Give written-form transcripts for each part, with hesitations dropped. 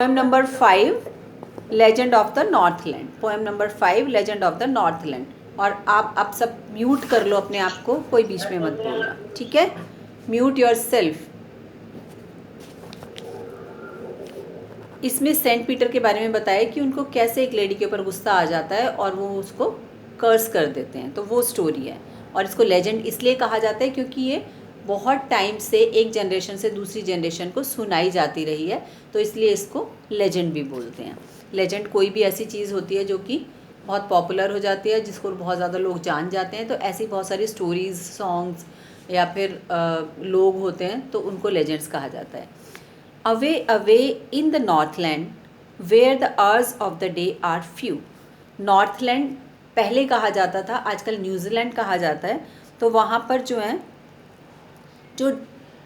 Poem number 5 legend of the Northland. Poem number 5 legend of the Northland. और आप सब mute कर लो अपने आप को, कोई बीच में मत बोलना, ठीक है? Mute your self. इसमें सेंट पीटर के बारे में बताया कि उनको कैसे एक लेडी के ऊपर गुस्सा आ जाता है और वो उसको कर्स कर देते हैं, तो वो स्टोरी है। और इसको लेजेंड इसलिए कहा जाता है क्योंकि ये बहुत टाइम से एक जनरेशन से दूसरी जनरेशन को सुनाई जाती रही है, तो इसलिए इसको लेजेंड भी बोलते हैं। लेजेंड कोई भी ऐसी चीज़ होती है जो कि बहुत पॉपुलर हो जाती है, जिसको बहुत ज़्यादा लोग जान जाते हैं, तो ऐसी बहुत सारी स्टोरीज़, सॉन्ग्स या फिर लोग होते हैं, तो उनको लेजेंड्स कहा जाता है। Away, away in the Northland, where the hours of the day are few. Northland पहले कहा जाता था, आजकल न्यूजीलैंड कहा जाता है। तो वहाँ पर जो है, जो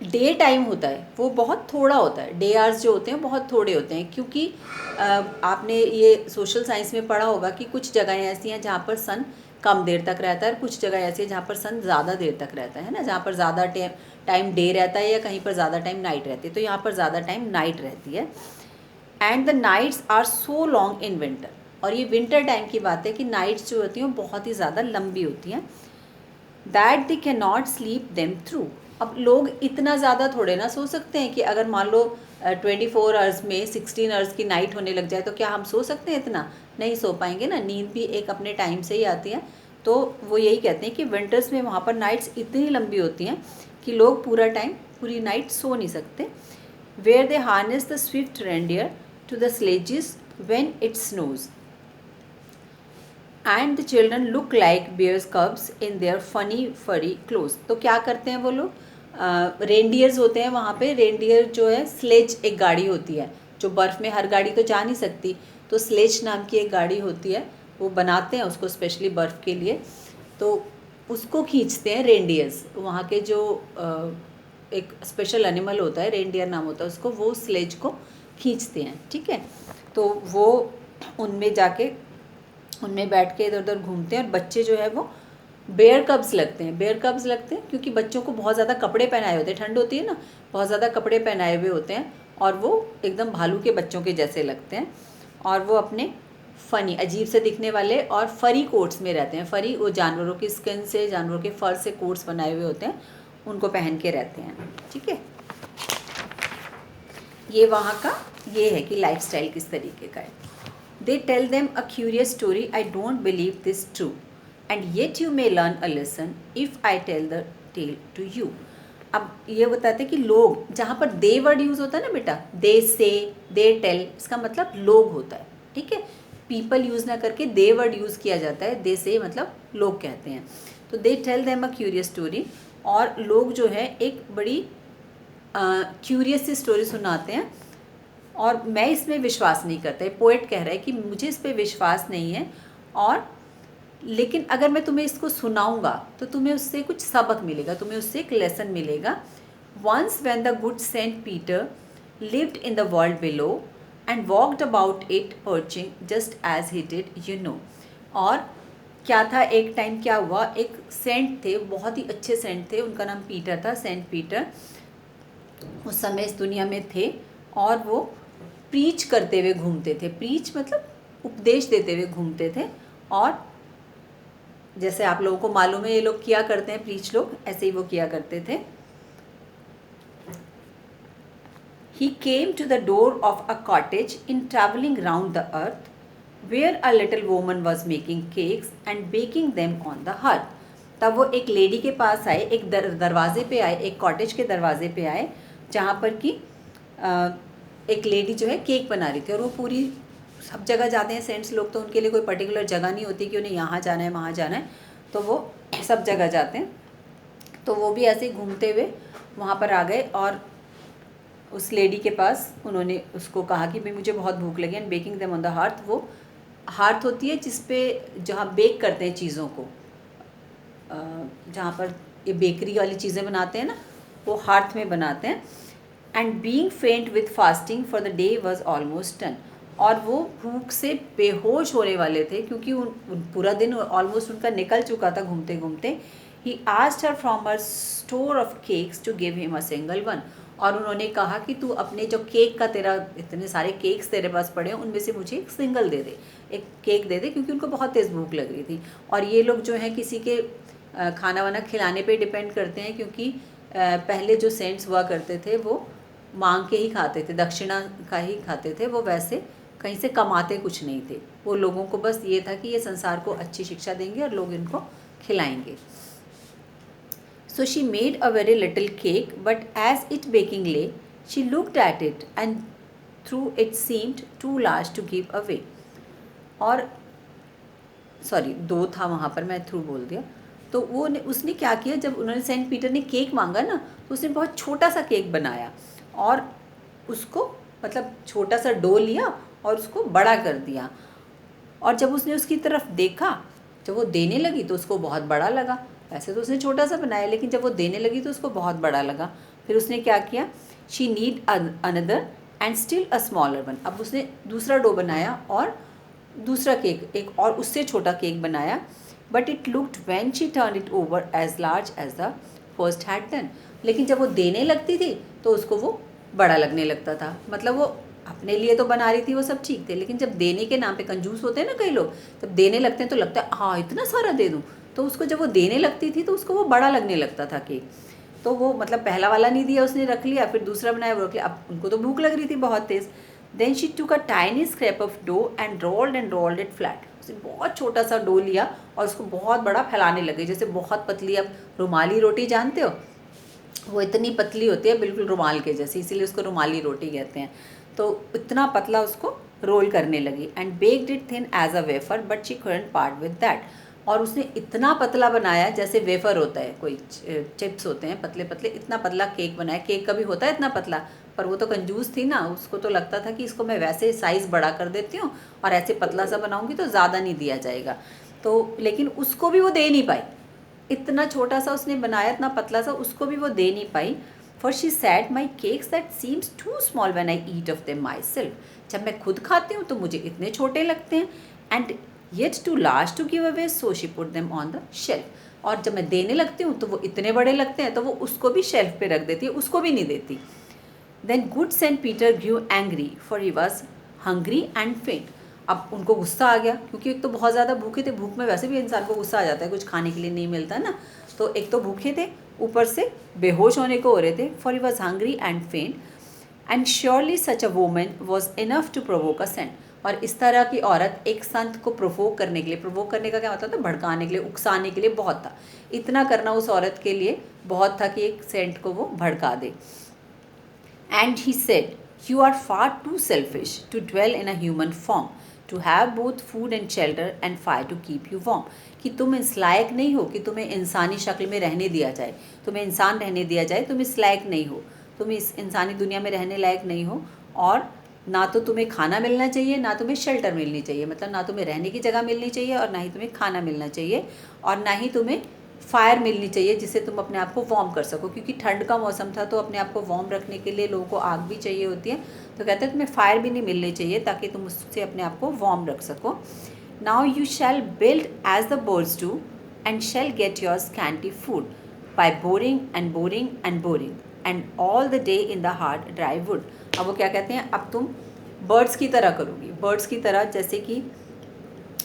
डे टाइम होता है वो बहुत थोड़ा होता है। डे आवर्स जो होते हैं बहुत थोड़े होते हैं, क्योंकि आपने ये सोशल साइंस में पढ़ा होगा कि कुछ जगहें ऐसी हैं जहाँ पर सन कम देर तक रहता है, और कुछ जगह ऐसी है जहाँ पर सन ज़्यादा देर तक रहता है ना, जहाँ पर ज़्यादा टाइम डे रहता है या कहीं पर ज़्यादा टाइम नाइट रहती है। तो यहाँ पर ज़्यादा टाइम नाइट रहती है। And the nights are so long in winter. और ये विंटर टाइम की बात है कि नाइट्स जो होती हैं वो बहुत ही ज़्यादा लंबी होती हैं। That they can not sleep them through. अब लोग इतना ज़्यादा थोड़े ना सो सकते हैं कि अगर मान लो 24 आवर्स में 16 आवर्स की नाइट होने लग जाए तो क्या हम सो सकते हैं? इतना नहीं सो पाएंगे ना। नींद भी एक अपने टाइम से ही आती है। तो वो यही कहते हैं कि विंटर्स में वहाँ पर नाइट्स इतनी लंबी होती हैं कि लोग पूरा टाइम, पूरी नाइट सो नहीं सकते। Where they harness the swift reindeer to the sledges when it snows and the children look like bears cubs in their funny furry clothes. तो क्या करते हैं वो लोग? रेंडियर्स होते हैं वहाँ पे। रेंडियर जो है, स्लेज एक गाड़ी होती है जो बर्फ़ में, हर गाड़ी तो जा नहीं सकती, तो स्लेज नाम की एक गाड़ी होती है, वो बनाते हैं उसको स्पेशली बर्फ़ के लिए। तो उसको खींचते हैं रेंडियर्स। वहाँ के जो एक स्पेशल एनिमल होता है, रेंडियर नाम होता है उसको, वो स्लेज को खींचते हैं, ठीक है? तो वो उनमें जाके, उनमें बैठ के इधर उधर घूमते हैं। और बच्चे जो है वो बेयर कब्स लगते हैं। बेयर कब्स लगते हैं क्योंकि बच्चों को बहुत ज़्यादा कपड़े पहनाए होते हैं, ठंड होती है ना, बहुत ज़्यादा कपड़े पहनाए हुए होते हैं, और वो एकदम भालू के बच्चों के जैसे लगते हैं। और वो अपने फ़नी, अजीब से दिखने वाले और फरी कोट्स में रहते हैं। फरी वो जानवरों की स्किन से, जानवरों के फर से कोट्स बनाए हुए होते हैं, उनको पहन के रहते हैं, ठीक है? ये वहाँ का ये है कि लाइफस्टाइल किस तरीके का है। They tell them a curious story. I don't believe this true, and yet you may learn a lesson if I tell the tale to you. अब ये बताते हैं कि लोग, जहाँ पर दे वर्ड यूज़ होता है ना बेटा, दे से, दे टेल, इसका मतलब लोग होता है, ठीक है? पीपल यूज़ ना करके दे वर्ड यूज़ किया जाता है। दे से मतलब लोग कहते हैं। तो they tell them a curious story, और लोग जो है एक बड़ी क्यूरियस सी स्टोरी सुनाते हैं, और मैं इसमें विश्वास नहीं करता। पोएट कह रहा है कि मुझे इस पर विश्वास नहीं है, और लेकिन अगर मैं तुम्हें इसको सुनाऊंगा तो तुम्हें उससे कुछ सबक मिलेगा, तुम्हें उससे एक लेसन मिलेगा। Once when the good Saint Peter lived in the world below and walked about it preaching just as he did, you know. और क्या था, एक टाइम क्या हुआ, एक सेंट थे, बहुत ही अच्छे सेंट थे, उनका नाम पीटर था, सेंट पीटर उस समय इस दुनिया में थे, और वो प्रीच करते हुए घूमते थे। प्रीच मतलब उपदेश देते हुए घूमते थे। और जैसे आप लोगों को मालूम है ये लोग किया करते हैं, प्रीच लोग, ऐसे ही वो किया करते थे। He came to the door of a cottage in traveling round the earth, where a little woman was making cakes and baking them on the hearth. तब वो एक लेडी के पास आए, एक दरवाजे पे आए, एक कॉटेज के दरवाजे पे आए, जहाँ पर कि एक लेडी जो है केक बना रही थी। और वो पूरी, सब जगह जाते हैं सेंट्स लोग, तो उनके लिए कोई पर्टिकुलर जगह नहीं होती कि उन्हें यहाँ जाना है वहाँ जाना है, तो वो सब जगह जाते हैं। तो वो भी ऐसे ही घूमते हुए वहाँ पर आ गए, और उस लेडी के पास उन्होंने उसको कहा कि भाई मुझे बहुत भूख लगी। And baking them on the hearth, वो हार्थ होती है जिस पे, जहाँ बेक करते हैं चीज़ों को, जहाँ पर ये बेकरी वाली चीज़ें बनाते हैं ना, वो हार्थ में बनाते हैं। एंड बीइंग फेंट with fasting for the day was almost done. और वो भूख से बेहोश होने वाले थे क्योंकि पूरा दिन ऑलमोस्ट उनका निकल चुका था घूमते घूमते। He asked her from her store of cakes to give him a single one. और उन्होंने कहा कि तू अपने जो केक का, तेरा इतने सारे केक्स तेरे पास पड़े हैं, उनमें से मुझे एक सिंगल दे दे, एक केक दे दे, क्योंकि उनको बहुत तेज़ भूख लग रही थी। और ये लोग जो हैं किसी के खाना वाना खिलाने पे डिपेंड करते हैं, क्योंकि पहले जो सेंट्स हुआ करते थे वो मांग के ही खाते थे, दक्षिणा का ही खाते थे, वो वैसे कहीं से कमाते कुछ नहीं थे। वो लोगों को बस ये था कि ये संसार को अच्छी शिक्षा देंगे और लोग इनको खिलाएंगे। So she made a very little cake, but as it baking lay, she looked at it and through it seemed too large to give away. और सॉरी, 2 था वहाँ पर, मैं थ्रू बोल दिया। तो वो उसने क्या किया, जब उन्होंने सेंट पीटर ने केक मांगा ना, तो उसने बहुत छोटा सा केक बनाया और उसको मतलब छोटा सा डो लिया और उसको बड़ा कर दिया। और जब उसने उसकी तरफ देखा, जब वो देने लगी तो उसको बहुत बड़ा लगा। वैसे तो उसने छोटा सा बनाया, लेकिन जब वो देने लगी तो उसको बहुत बड़ा लगा। फिर उसने क्या किया, she need another and still a smaller one. अब उसने दूसरा डो बनाया और दूसरा केक, एक और उससे छोटा केक बनाया। But it looked when she turn it over as large as the first had done. लेकिन जब वो देने लगती थी तो उसको वो बड़ा लगने लगता था। मतलब वो अपने लिए तो बना रही थी, वो सब ठीक थे, लेकिन जब देने के नाम पे, कंजूस होते हैं ना कई लोग, जब देने लगते हैं तो लगता है हाँ इतना सारा दे दूँ, तो उसको जब वो देने लगती थी तो उसको वो बड़ा लगने लगता था केक। तो वो मतलब पहला वाला नहीं दिया, उसने रख लिया, फिर दूसरा बनाया, वो रख लिया। अब उनको तो भूख लग रही थी बहुत तेज़। Then she took a tiny scrap of dough and rolled it flat. उसने बहुत छोटा सा डो लिया और उसको बहुत बड़ा फैलाने लगे, जैसे बहुत पतली, अब रुमाली रोटी जानते हो, वो इतनी पतली होती है बिल्कुल रुमाल के जैसी, इसीलिए उसको रुमाली रोटी कहते हैं। तो इतना पतला उसको रोल करने लगी। And baked it thin as a wafer but she couldn't part with that. और उसने इतना पतला बनाया जैसे वेफर होता है, कोई चिप्स होते हैं पतले पतले, इतना पतला केक बनाया। केक कभी होता है इतना पतला, पर वो तो कंजूस थी ना, उसको तो लगता था कि इसको मैं वैसे साइज़ बड़ा कर देती हूँ और ऐसे पतला सा बनाऊँगी तो ज़्यादा नहीं दिया जाएगा। तो लेकिन उसको भी वो दे नहीं पाई, इतना छोटा सा उसने बनाया, इतना पतला सा, उसको भी वो दे नहीं पाई। For she said my cakes that seems too small when I eat of them myself. जब मैं खुद खाती हूँ तो मुझे इतने छोटे लगते हैं, and yet too large to give away, so she put them on the shelf. और जब मैं देने लगती हूँ तो वो इतने बड़े लगते हैं, तो वो उसको भी शेल्फ पे रख देती है, उसको भी नहीं देती। Then good Saint Peter grew angry for he was hungry and faint. अब उनको गुस्सा आ गया, क्योंकि एक तो बहुत ज़्यादा भूखे थे, भूख में वैसे भी इंसान को गुस्सा आ जाता है, कुछ खाने के लिए नहीं मिलता ना, तो एक तो भूखे थे, ऊपर से बेहोश होने को हो रहे थे। For he was hungry and faint and surely such a woman was enough to provoke a saint. और इस तरह की औरत एक संत को प्रोवोक करने के लिए, प्रोवोक करने का क्या मतलब था, भड़काने के लिए, उकसाने के लिए बहुत था। इतना करना उस औरत के लिए बहुत था कि एक सेंट को वो भड़का दे। And he said, you are far too selfish to dwell in a human form, to have both food and shelter and fire to keep you warm. कि तुम इस लायक नहीं हो कि तुम्हें इंसानी शक्ल में रहने दिया जाए, तुम्हें इंसान रहने दिया जाए, तुम इस लायक नहीं हो, तुम इस इंसानी दुनिया में रहने लायक नहीं हो। और ना तो तुम्हें खाना मिलना चाहिए, ना तुम्हें शेल्टर मिलनी चाहिए, मतलब ना तुम्हें रहने की जगह मिलनी चाहिए और ना ही तुम्हें खाना मिलना चाहिए, और ना ही तुम्हें फायर मिलनी चाहिए जिससे तुम अपने आप को वार्म कर सको, क्योंकि ठंड का मौसम था तो अपने आप को वार्म रखने के लिए लोगों को आग भी चाहिए होती है। तो कहते हैं तुम्हें फायर भी नहीं मिलनी चाहिए ताकि तुम उससे अपने आप को वार्म रख सको। Now you shall build as the birds do and shall get your scanty food by boring and boring and boring and all the day in the hard dry wood. अब वो क्या कहते हैं, अब तुम बर्ड्स की तरह करोगी, बर्ड्स की तरह, जैसे कि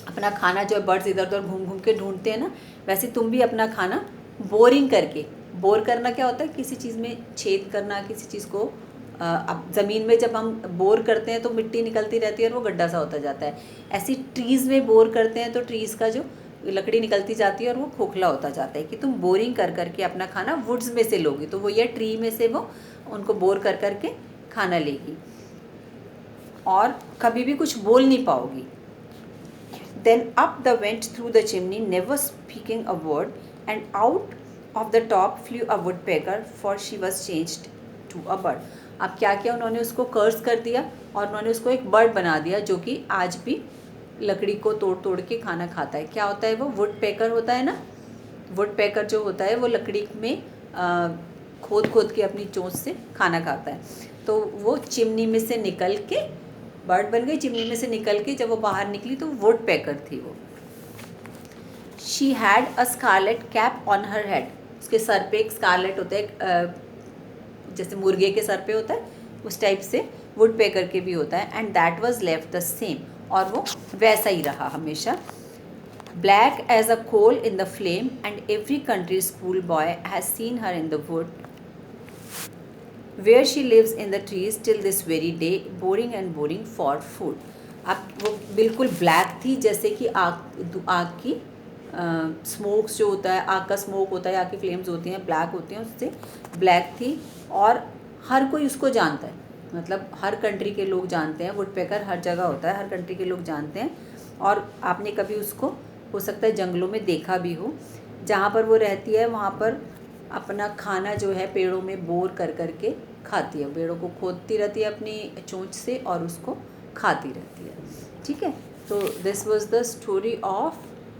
अपना खाना जो है बर्ड्स इधर उधर घूम घूम के ढूंढते हैं ना, वैसे तुम भी अपना खाना बोरिंग करके, बोर करना क्या होता है, किसी चीज़ में छेद करना, किसी चीज़ को अब ज़मीन में जब हम बोर करते हैं तो मिट्टी निकलती रहती है और वो गड्ढा सा होता जाता है। ऐसी ट्रीज़ में बोर करते हैं तो ट्रीज़ का जो लकड़ी निकलती जाती है और वो खोखला होता जाता है, कि तुम बोरिंग कर करके अपना खाना वुड्स में से लोगी, तो वो ये ट्री में से वो उनको बोर कर करके खाना लेगी और कभी भी कुछ बोल नहीं पाओगी। Then up the went through the chimney, never speaking a word, and out of the top flew a woodpecker, for she was changed to a bird. अब क्या किया उन्होंने, उसको कर्स कर दिया और उन्होंने उसको एक बर्ड बना दिया जो कि आज भी लकड़ी को तोड़ तोड़ के खाना खाता है। क्या होता है वो, वुडपेकर होता है ना, वुडपेकर जो होता है वो लकड़ी में खोद खोद के अपनी चोंच से खाना खाता है। तो वो चिमनी में से निकल के बर्ड बन गई, चिमनी में से निकल के जब वो बाहर निकली तो वुड पैकर थी वो। She had a scarlet cap on her head, उसके सर पे एक स्कारलेट होता है, जैसे मुर्गे के सर पे होता है उस टाइप से वुड पेकर के भी होता है, and that was left the same, और वो वैसा ही रहा हमेशा। Black as a coal in the flame, and every country schoolboy has seen her in the wood where she lives in the trees till this very day, boring and boring for food. अब वो बिल्कुल black थी, जैसे कि आग की smokes जो होता है, आग का स्मोक होता है, आग की फ्लेम्स होती हैं, ब्लैक होती हैं, उससे ब्लैक थी, और हर कोई उसको जानता है, मतलब हर कंट्री के लोग जानते हैं, वुड पेकर हर जगह होता है, हर कंट्री के लोग जानते हैं। और आपने कभी उसको हो सकता है जंगलों में देखा भी हो, जहाँ पर वो रहती है वहाँ पर अपना खाना जो है पेड़ों में बोर कर के खाती है, पेड़ों को खोदती रहती है अपनी चोंच से और उसको खाती रहती है। ठीक है, तो this was the story of